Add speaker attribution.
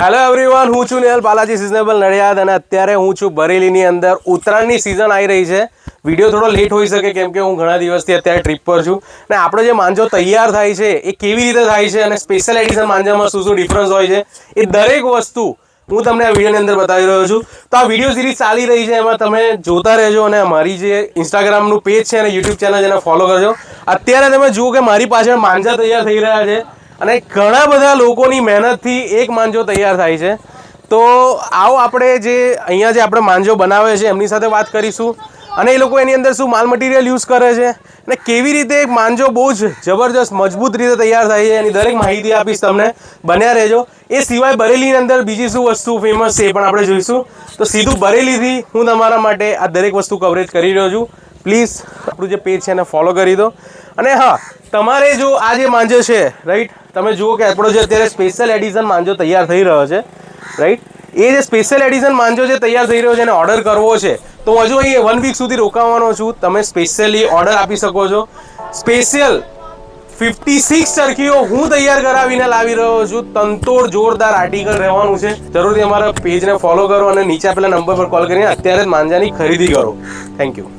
Speaker 1: Hello everyone, હું છું Nehal Balaji seasonable Nadiad અને અત્યારે હું છું બરેલીની અંદર. ઉત્તરાયણની સિઝન આવી રહી છે. વિડીયો થોડો લેટ હોઈ શકે કેમ કે હું ઘણા દિવસથી અત્યારે ટ્રીપ પર છું અને આપણો જે માંજો તૈયાર થાય છે એ કેવી રીતે થાય છે અને સ્પેશિયલ એડિશન માંજામાં શું શું ડિફરન્સ હોય છે એ દરેક વસ્તુ હું તમને આ વિડીયોની અંદર બતાવી રહ્યો છું. તો આ વિડીયો સિરીઝ ચાલી રહી છે, એમાં તમે જોતા રહેજો અને મારી જે ઇન્સ્ટાગ્રામનું પેજ છે અને યુટ્યુબ ચેનલ છે એને ફોલો કરજો. અત્યારે તમે જુઓ કે મારી પાછળ માંજા તૈયાર થઈ રહ્યા છે અને ઘણા બધા લોકોની મહેનતથી એક માંજો તૈયાર થાય છે. તો આવો આપણે જે અહીંયા જે આપણે માંજો બનાવે છે એમની સાથે વાત કરીશું અને એ લોકો એની અંદર શું માલ મટીરિયલ યુઝ કરે છે અને કેવી રીતે એક માંજો બહુ જ જબરજસ્ત મજબૂત રીતે તૈયાર થાય છે એની દરેક માહિતી આપીશ તમને. બન્યા રહેજો. એ સિવાય બરેલીની અંદર બીજી શું વસ્તુ ફેમસ છે એ પણ આપણે જોઈશું. તો સીધું બરેલીથી હું તમારા માટે આ દરેક વસ્તુ કવરેજ કરી રહ્યો છું. પ્લીઝ આપણું જે પેજ છે એને ફોલો કરી દો. અને હા, તમારે જો આ જે માંજો છે રાઈટ, તમે જુઓ કે આપણો જે અત્યારે સ્પેશિયલ એડિશન માંજો તૈયાર થઈ રહ્યો છે રાઈટ, એ જે સ્પેશિયલ એડિશન માંજો જે તૈયાર થઈ રહ્યો છે એને ઓર્ડર કરવો છે તો હજુ અહીં 1 વીક સુધી રોકાવાનો છું. તમે સ્પેશિયલી ઓર્ડર આપી શકો છો. સ્પેશિયલ 56 ચરખીઓ હું તૈયાર કરાવીને લાવી રહ્યો છું. તંતોડ જોરદાર આર્ટિકલ રહેવાનું છે. જરૂરથી અમારા પેજને ફોલો કરો અને નીચે આપેલા નંબર પર કોલ કરીને અત્યારે જ માંજાની ખરીદી કરો. Thank you.